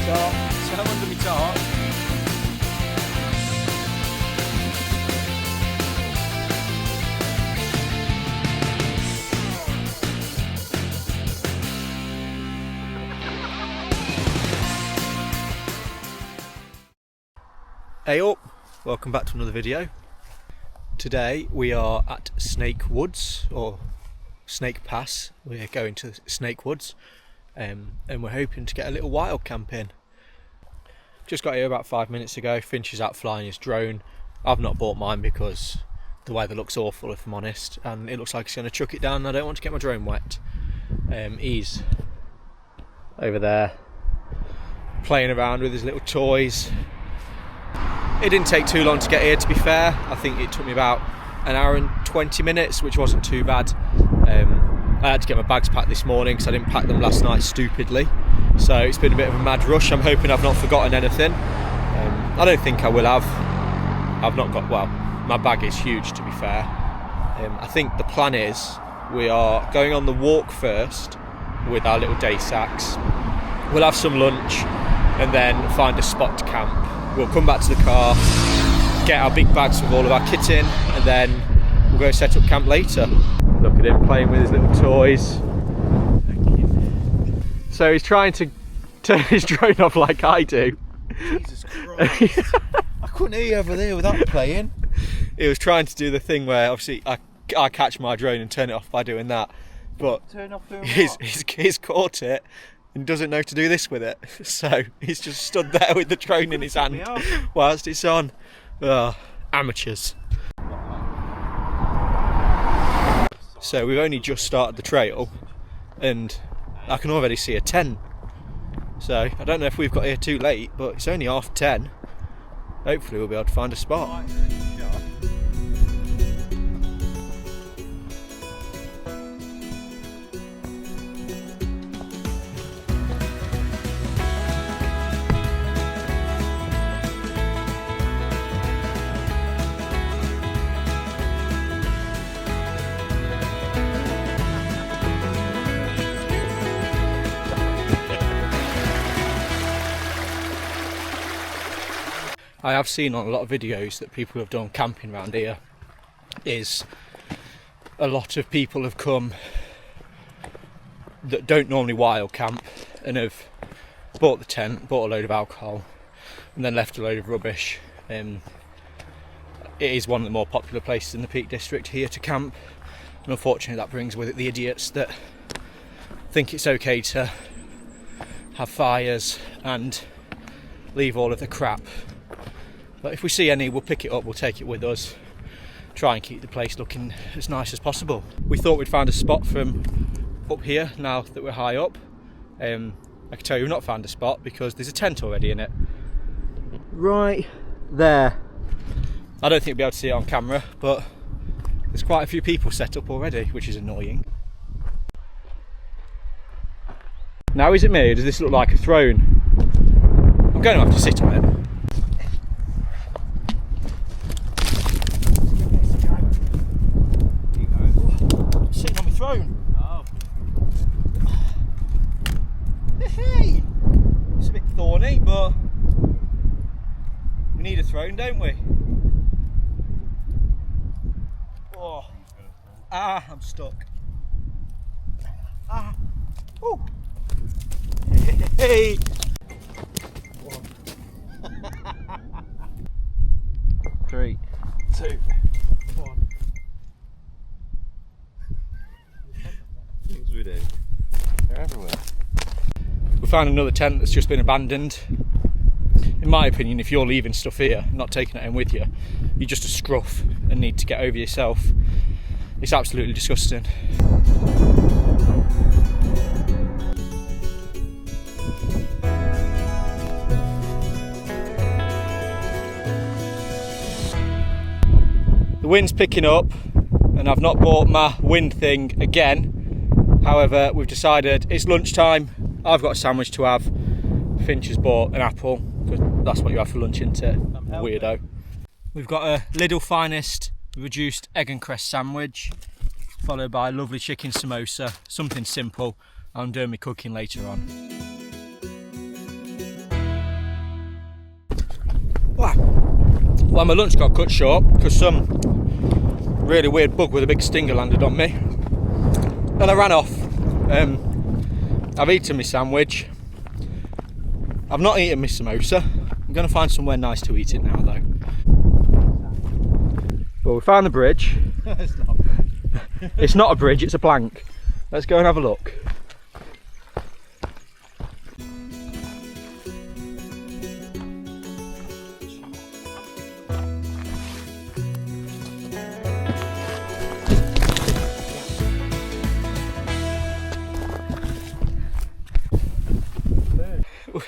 top. So under my top. Hey up, welcome back to another video. Today we are at Snake Woods, or Snake Pass. We're going to Snake Woods and we're hoping to get a little wild camp in. Just got here about 5 minutes ago. Finch is out flying his drone. I've not bought mine because the weather looks awful, if I'm honest, and it looks like he's going to chuck it down and I don't want to get my drone wet. He's over there playing around with his little toys. It didn't take too long to get here, to be fair. I think it took me about an hour and 20 minutes, which wasn't too bad. I had to get my bags packed this morning because I didn't pack them last night stupidly. So it's been a bit of a mad rush. I'm hoping I've not forgotten anything. I don't think I will have. I've not got, well, my bag is huge, to be fair. I think the plan is we are going on the walk first with our little day sacks. We'll have some lunch and then find a spot to camp. We'll come back to the car, get our big bags with all of our kit in, and then we'll go set up camp later. Look at him playing with his little toys. So he's trying to turn his drone off like I do. Jesus Christ. I couldn't hear you over there without playing. He was trying to do the thing where obviously I catch my drone and turn it off by doing that. But Turn off doing he's caught it and doesn't know to do this with it. So he's just stood there with the drone in his hand whilst it's on. Amateurs. So we've only just started the trail and I can already see a 10. So I don't know if we've got here too late, but it's only 10:30. Hopefully we'll be able to find a spot. I have seen on a lot of videos that people have done camping around here is a lot of people have come that don't normally wild camp and have bought the tent, bought a load of alcohol and then left a load of rubbish. It is one of the more popular places in the Peak District here to camp, and unfortunately that brings with it the idiots that think it's okay to have fires and leave all of the crap. But if we see any, we'll pick it up, we'll take it with us, try and keep the place looking as nice as possible. We thought we'd found a spot from up here now that we're high up. I can tell you we've not found a spot because there's a tent already in it. Right there. I don't think we'll be able to see it on camera, but there's quite a few people set up already, which is annoying. Now is it me, or does this look like a throne? I'm going to have to sit on it. Throne. Oh. Hey! It's a bit thorny, but we need a throne, don't we? Oh. I'm stuck. Oh. Hey! 3, 2, 1. Things we do. They're everywhere. We found another tent that's just been abandoned. In my opinion, if you're leaving stuff here, not taking it in with you, you're just a scruff and need to get over yourself. It's absolutely disgusting. The wind's picking up and I've not bought my wind thing again. However, we've decided it's lunchtime. I've got a sandwich to have. Finch has bought an apple, because that's what you have for lunch, isn't it? Weirdo. We've got a Lidl Finest reduced egg and cress sandwich, followed by a lovely chicken samosa, something simple. I'm doing my cooking later on. Wow. Well, my lunch got cut short because some really weird bug with a big stinger landed on me. And I ran off. I've eaten my sandwich. I've not eaten my samosa. I'm going to find somewhere nice to eat it now though. Well, we found the bridge. It's not. It's not a bridge, it's a plank. Let's go and have a look.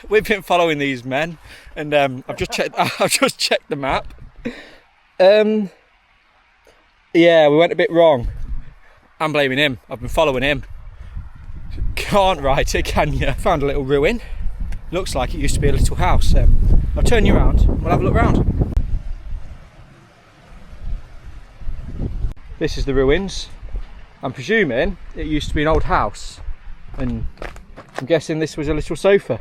We've been following these men, and I've just checked. I've just checked the map. Yeah, we went a bit wrong. I'm blaming him. I've been following him. Can't write it, can you? Found a little ruin. Looks like it used to be a little house. I'll turn you around. We'll have a look round. This is the ruins. I'm presuming it used to be an old house, and I'm guessing this was a little sofa.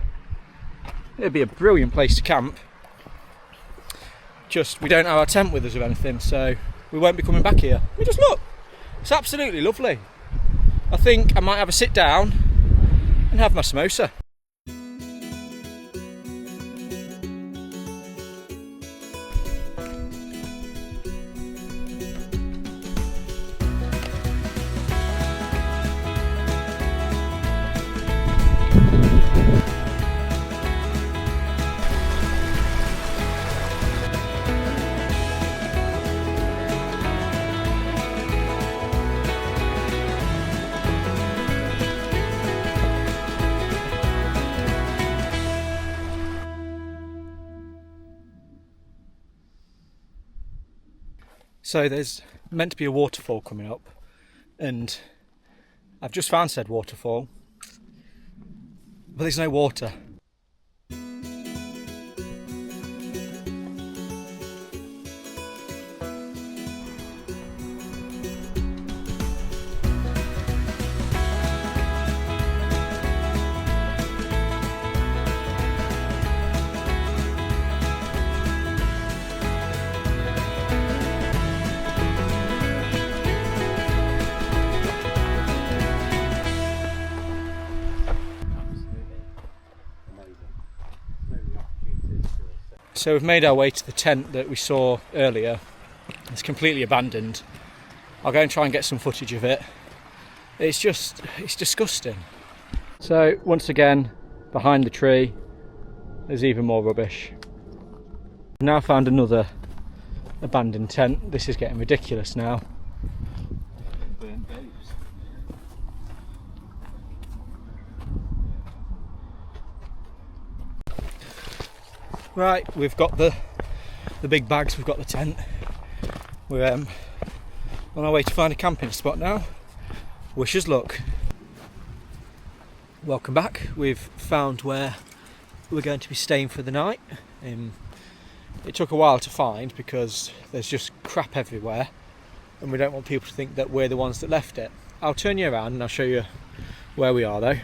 It'd be a brilliant place to camp. Just we don't have our tent with us or anything, so we won't be coming back here. We just look. It's absolutely lovely. I think I might have a sit down and have my samosa. So there's meant to be a waterfall coming up, and I've just found said waterfall, but there's no water. So we've made our way to the tent that we saw earlier. It's completely abandoned. I'll go and try and get some footage of it. It's disgusting. So once again, behind the tree, there's even more rubbish. I've now found another abandoned tent. This is getting ridiculous now. Right, we've got the big bags, we've got the tent. We're on our way to find a camping spot now. Wish us luck. Welcome back. We've found where we're going to be staying for the night. It took a while to find because there's just crap everywhere and we don't want people to think that we're the ones that left it. I'll turn you around and I'll show you where we are though.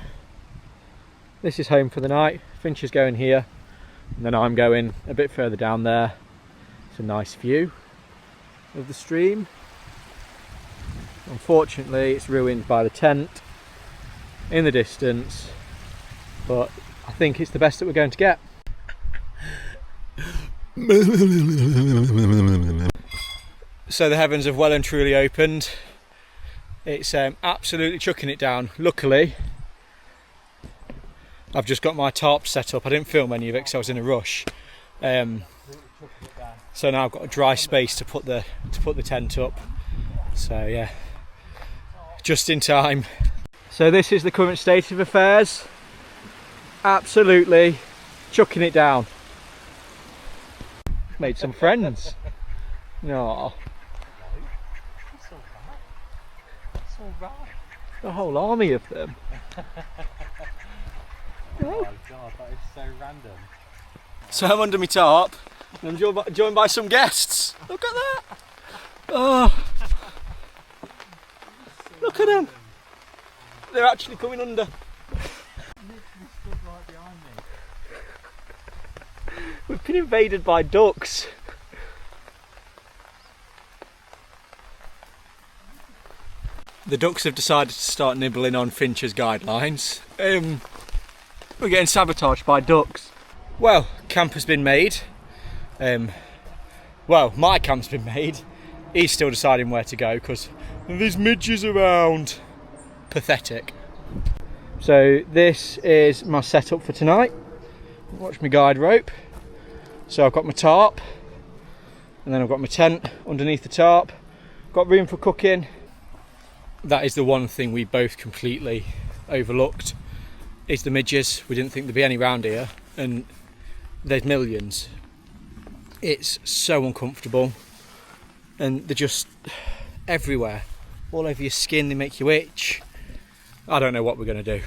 This is home for the night. Finch is going here. And then I'm going a bit further down there. It's a nice view of the stream. Unfortunately, it's ruined by the tent in the distance, but I think it's the best that we're going to get. So the heavens have well and truly opened. It's absolutely chucking it down. Luckily, I've just got my tarp set up. I didn't film any of it because I was in a rush. So now I've got a dry space to put the tent up. So yeah, just in time. So this is the current state of affairs. Absolutely chucking it down. Made some friends. No. A whole army of them. Oh my god, that is so random. So I'm under my tarp and I'm joined by some guests. Look at that! Oh, look at them! They're actually coming under. We've been invaded by ducks. The ducks have decided to start nibbling on Finch's guidelines. We're getting sabotaged by ducks. Well, camp has been made. Well, my camp's been made. He's still deciding where to go because there's midges around. Pathetic. So this is my setup for tonight. Watch my guide rope. So I've got my tarp, and then I've got my tent underneath the tarp. Got room for cooking. That is the one thing we both completely overlooked, is the midges. We didn't think there'd be any around here, and there's millions. It's so uncomfortable, and they're just everywhere, all over your skin. They make you itch. I don't know what we're going to do.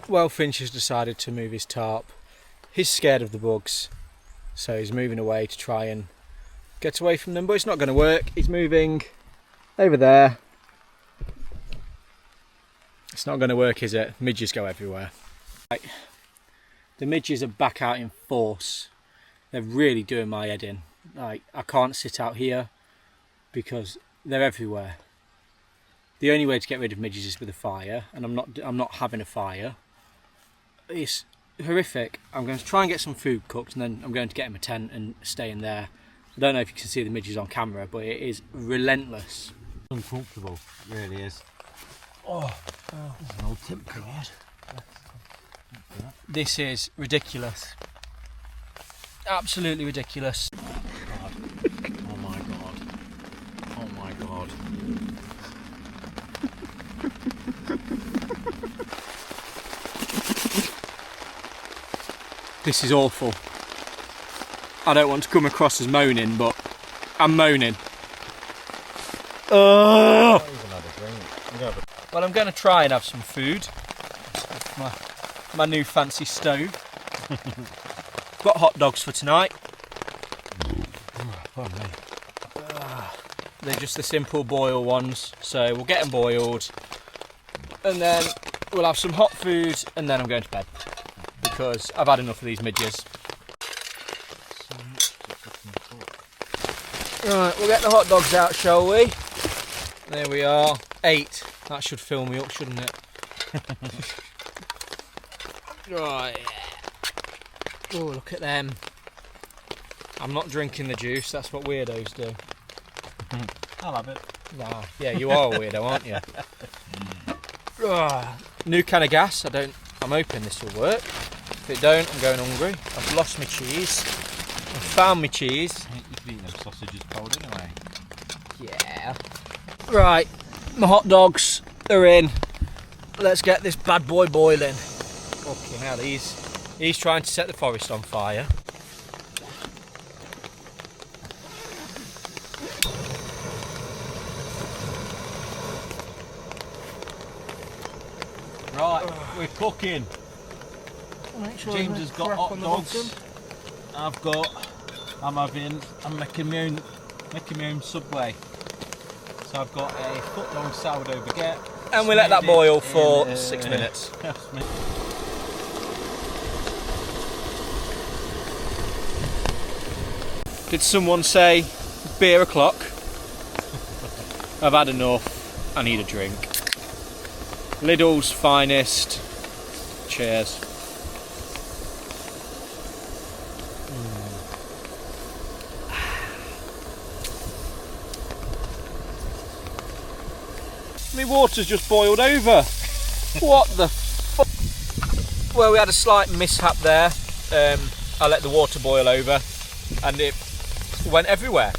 Well, Finch has decided to move his tarp. He's scared of the bugs, so he's moving away to try and get away from them, but it's not going to work. He's moving over there. It's not going to work, is it? Midges go everywhere. Right. The midges are back out in force. They're really doing my head in. Like, I can't sit out here because they're everywhere. The only way to get rid of midges is with a fire, and I'm not having a fire. It's horrific. I'm going to try and get some food cooked, and then I'm going to get in my tent and stay in there. I don't know if you can see the midges on camera, but it is relentless. Uncomfortable, it really is. Oh, there's an old tip cord. This is ridiculous. Absolutely ridiculous. God. Oh my god. Oh my god. This is awful. I don't want to come across as moaning, but I'm moaning. Well, I'm going to try and have some food. My new fancy stove. Got hot dogs for tonight. They're just the simple boil ones, so we'll get them boiled, and then we'll have some hot food, and then I'm going to bed because I've had enough of these midges. Right, we'll get the hot dogs out, shall we? There we are. 8. That should fill me up, shouldn't it? Right. Oh, look at them. I'm not drinking the juice, that's what weirdos do. I'll have it. Ah, yeah, you are a weirdo, aren't you? New can of gas. I'm hoping this will work. If it don't, I'm going hungry. I've lost my cheese. I've found my cheese. I think you could eat those sausages cold anyway. Yeah. Right, my hot dogs are in. Let's get this bad boy boiling. Fucking hell, he's trying to set the forest on fire. Right, we're cooking. Sure James has got hot dogs. I'm making my own Subway. So I've got a foot long sourdough baguette. And we let that boil for 6 minutes. Did someone say beer o'clock? I've had enough. I need a drink. Lidl's finest. Cheers. My water's just boiled over. What the fuck? Well, we had a slight mishap there. I let the water boil over and it went everywhere.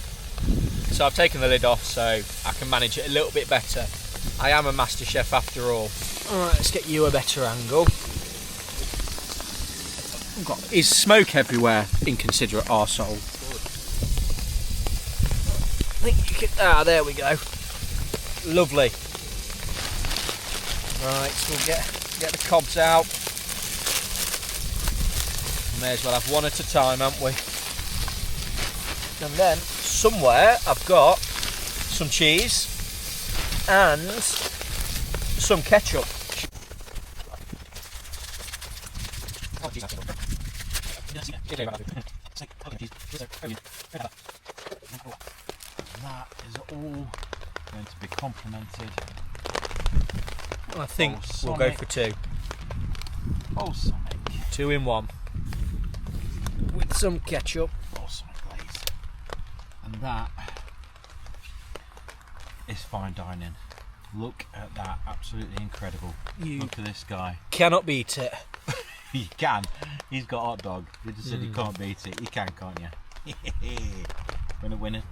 So I've taken the lid off so I can manage it a little bit better. I am a master chef after all. Alright, let's get you a better angle. Is smoke everywhere, inconsiderate arsehole. I think you can. There we go. Lovely. Right, so we'll get the cobs out. May as well have one at a time, haven't we? And then somewhere I've got some cheese and some ketchup. that is all going to be complemented. I think we'll go for 2. Balsamic. 2 in 1. With some ketchup. Balsamic glaze. And that is fine dining. Look at that, absolutely incredible. Look at this guy. Cannot beat it. You can. He's got a hot dog. They just said you can't beat it. You can, can't you? Gonna win a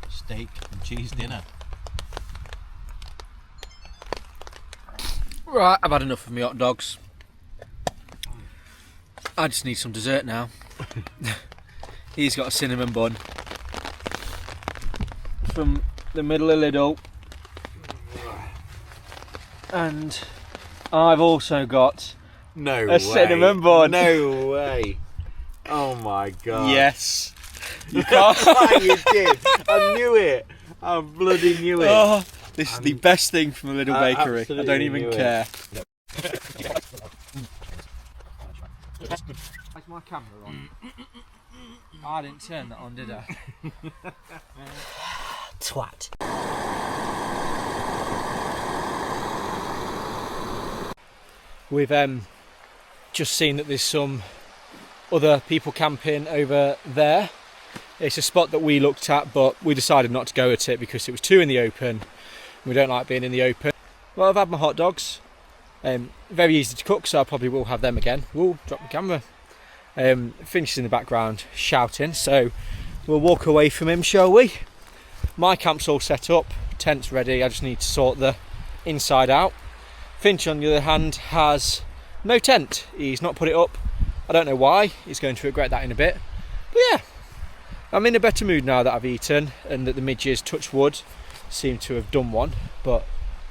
steak and cheese dinner. Right, I've had enough of my hot dogs. I just need some dessert now. He's got a cinnamon bun from the middle of Lidl. And I've also got a cinnamon bun. No way. Oh my god. Yes. You can't. You did. I knew it. I bloody knew it. Oh, this is the best thing from a Lidl bakery. I don't even care. Is my camera on? I didn't turn that on, did I? Twat. We've just seen that there's some other people camping over there. It's a spot that we looked at, but we decided not to go at it because it was too in the open. We don't like being in the open. Well, I've had my hot dogs. Very easy to cook, so I probably will have them again. Whoa, drop the camera. Finch in the background shouting, so we'll walk away from him, shall we? My camp's all set up, tent's ready, I just need to sort the inside out. Finch, on the other hand, has no tent. He's not put it up. I don't know why. He's going to regret that in a bit. But yeah, I'm in a better mood now that I've eaten and that the midges, touch wood, seem to have done one. But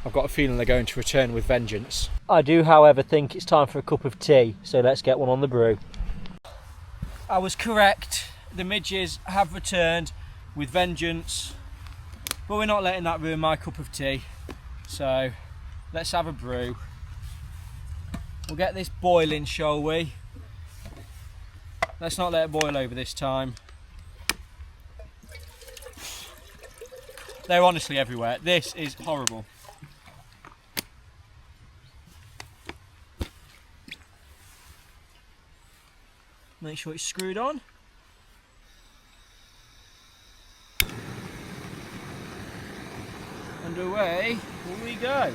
I've got a feeling they're going to return with vengeance. I do, however, think it's time for a cup of tea. So let's get one on the brew. I was correct. The midges have returned with vengeance. But we're not letting that ruin my cup of tea. So let's have a brew. We'll get this boiling, shall we? Let's not let it boil over this time. They're honestly everywhere. This is horrible. Make sure it's screwed on. And away we go.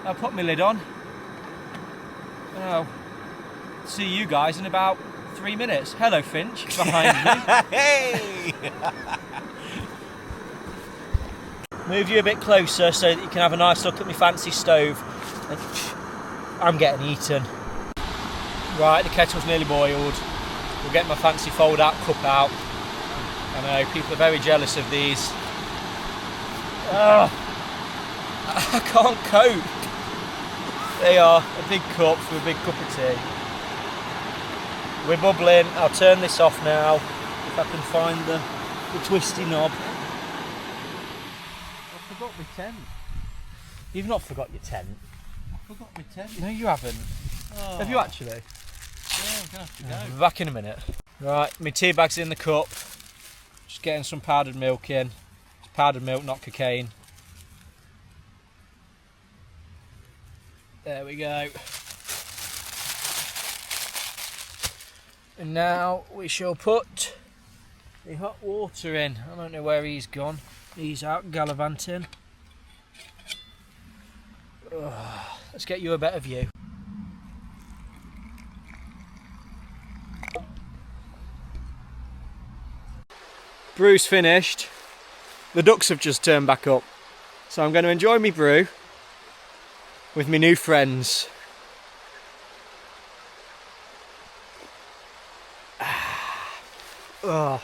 I'll put my lid on. Oh, see you guys in about 3 minutes. Hello, Finch, behind me. Hey! Move you a bit closer so that you can have a nice look at my fancy stove. And I'm getting eaten. Right, the kettle's nearly boiled. We'll get my fancy fold-out cup out. I know, people are very jealous of these. I can't cope. They are a big cup for a big cup of tea. We're bubbling. I'll turn this off now if I can find the twisty knob. I forgot my tent. You've not forgot your tent. I forgot my tent. No, you haven't. Oh. Have you actually? Yeah, I'm gonna have to go. Be back in a minute. Right, my tea bag's in the cup. Just getting some powdered milk in. It's powdered milk, not cocaine. There we go. And now we shall put the hot water in. I don't know where he's gone. He's out gallivanting. Let's get you a better view. Brew's finished. The ducks have just turned back up. So I'm going to enjoy my brew with my new friends. Oh,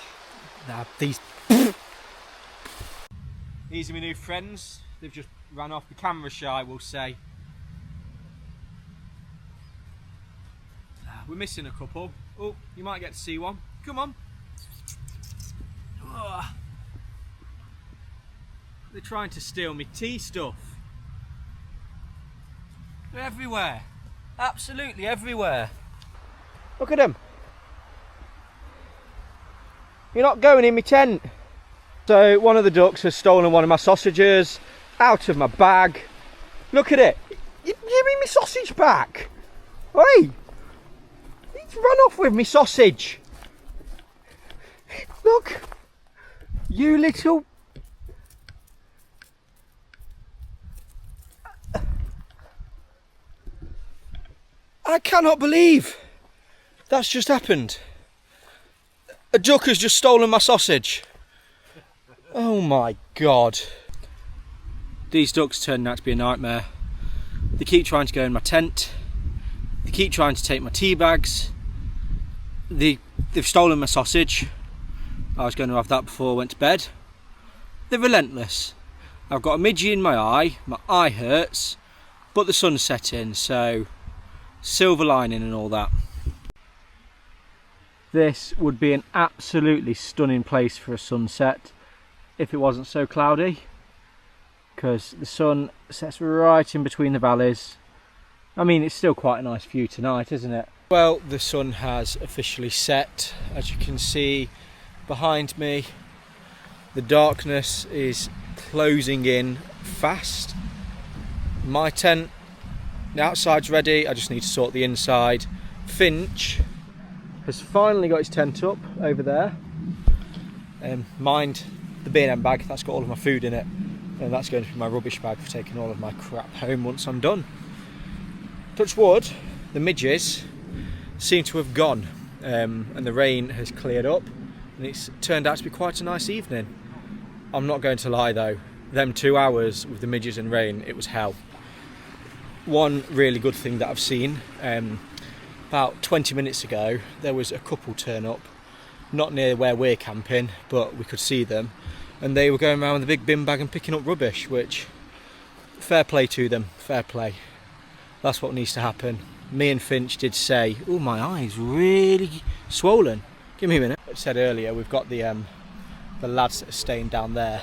nah, these are my new friends. They've just ran off. The camera shy, we'll say. We're missing a couple. Oh, you might get to see one. Come on. They're trying to steal me tea stuff. They're everywhere. Absolutely everywhere. Look at them. You're not going in my tent. So one of the ducks has stolen one of my sausages out of my bag. Look at it. Give me my sausage back. Hey, he's run off with me sausage. Look, you little... I cannot believe that's just happened. A duck has just stolen my sausage. Oh my God. These ducks turned out to be a nightmare. They keep trying to go in my tent. They keep trying to take my tea bags. They've stolen my sausage. I was going to have that before I went to bed. They're relentless. I've got a midgie in my eye hurts, but the sun's setting, so silver lining and all that. This would be an absolutely stunning place for a sunset if it wasn't so cloudy, because the sun sets right in between the valleys. I mean, it's still quite a nice view tonight, isn't it? Well, the sun has officially set. As you can see behind me, the darkness is closing in fast. My tent, the outside's ready, I just need to sort the inside. Finch has finally got his tent up over there. Mind the B&M bag, that's got all of my food in it, and that's going to be my rubbish bag for taking all of my crap home once I'm done. Touch wood, the midges seem to have gone, and the rain has cleared up, and it's turned out to be quite a nice evening. I'm not going to lie though, them 2 hours with the midges and rain, it was hell. One really good thing that I've seen, about 20 minutes ago there was a couple turn up, not near where we're camping, but we could see them, and they were going around with a big bin bag and picking up rubbish, which, fair play to them, fair play. That's what needs to happen. Me and Finch did say, oh, my eye's really swollen. Give me a minute. I said earlier, we've got the lads that are staying down there,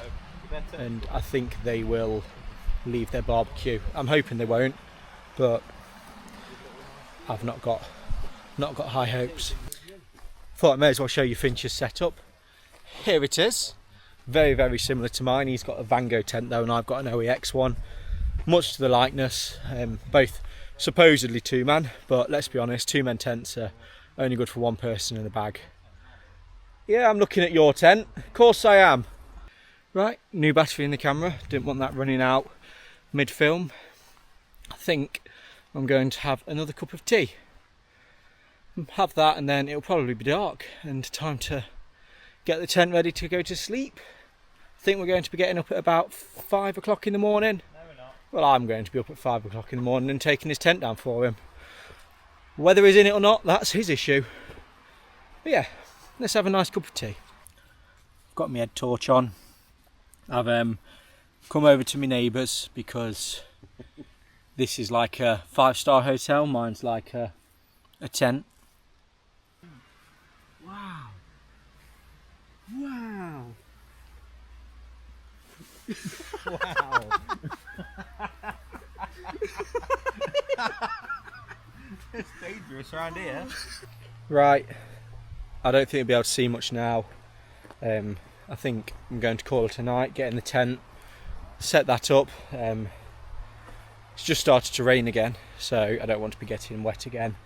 and I think they will leave their barbecue. I'm hoping they won't, but I've not got high hopes. Thought I may as well show you Finch's setup. Here it is. Very, very similar to mine. He's got a Vango tent though, and I've got an OEX one. Much to the likeness. Both supposedly two-man, but let's be honest, two-man tents are only good for one person in the bag. Yeah, I'm looking at your tent. Of course I am. Right, new battery in the camera. Didn't want that running out mid-film. I think I'm going to have another cup of tea. Have that, and then it'll probably be dark and time to get the tent ready to go to sleep. I think we're going to be getting up at about 5 o'clock in the morning. No, we're not. Well, I'm going to be up at 5 o'clock in the morning and taking his tent down for him. Whether he's in it or not, that's his issue. But yeah, let's have a nice cup of tea. I've got my head torch on. I've come over to my neighbours because this is like a 5-star hotel. Mine's like a tent. Wow. Wow. Wow. It's dangerous around here. Right, I don't think I'll be able to see much now. I think I'm going to call it a night, get in the tent, set that up. It's just started to rain again, so I don't want to be getting wet again.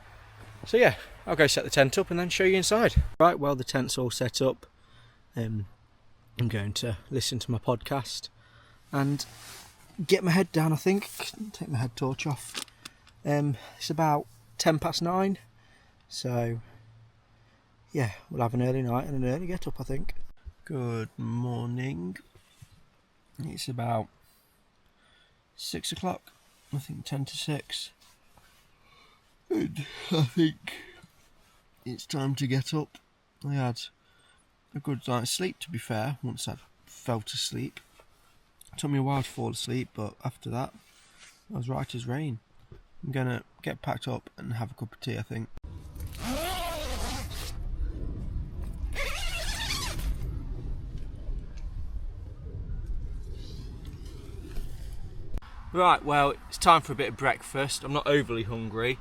So yeah, I'll go set the tent up and then show you inside. Right, well, the tent's all set up. I'm going to listen to my podcast and get my head down, I think. Take my head torch off. It's about 9:10, so yeah, we'll have an early night and an early get up, I think. Good morning. It's about 6 o'clock, I think 10 to 6. And I think it's time to get up. I had a good night's sleep, to be fair, once I fell to sleep. It took me a while to fall asleep, but after that, I was right as rain. I'm gonna get packed up and have a cup of tea, I think. Right, well, it's time for a bit of breakfast. I'm not overly hungry,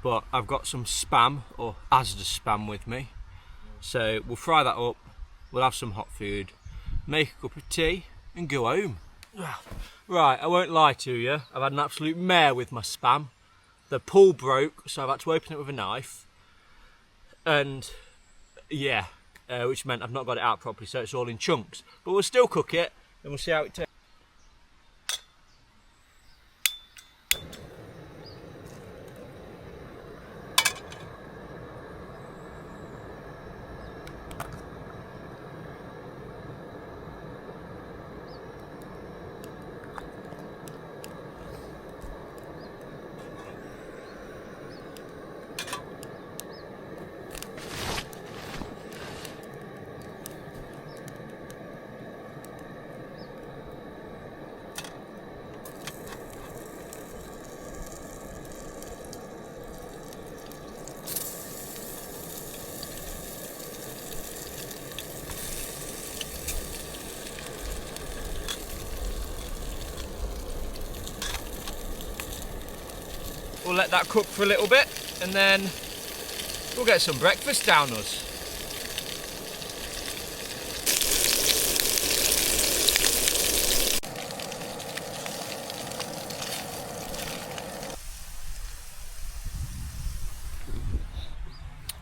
but I've got some spam, or Asda spam with me. So we'll fry that up, we'll have some hot food, make a cup of tea and go home. Right, I won't lie to you, I've had an absolute mare with my spam. The pull broke, so I've had to open it with a knife. And yeah, which meant I've not got it out properly, so it's all in chunks. But we'll still cook it and we'll see how it tastes. We'll let that cook for a little bit and then we'll get some breakfast down us.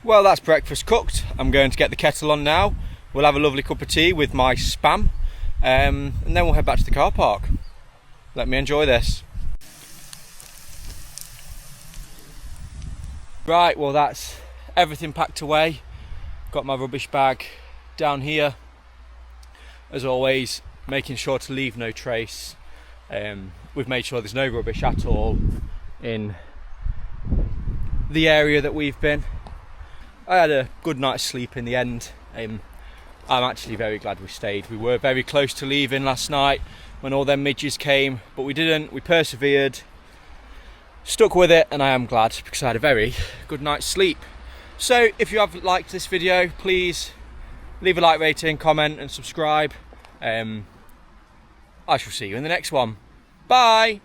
Well, that's breakfast cooked. I'm going to get the kettle on now. We'll have a lovely cup of tea with my spam and then we'll head back to the car park. Let me enjoy this. Right, well that's everything packed away. Got my rubbish bag down here. As always, making sure to leave no trace. We've made sure there's no rubbish at all in the area that we've been. I had a good night's sleep in the end. I'm actually very glad we stayed. We were very close to leaving last night when all them midges came, but we didn't. We persevered. Stuck with it, and I am glad because I had a very good night's sleep. So if you have liked this video, please leave a like, rating, comment and subscribe. I shall see you in the next one. Bye!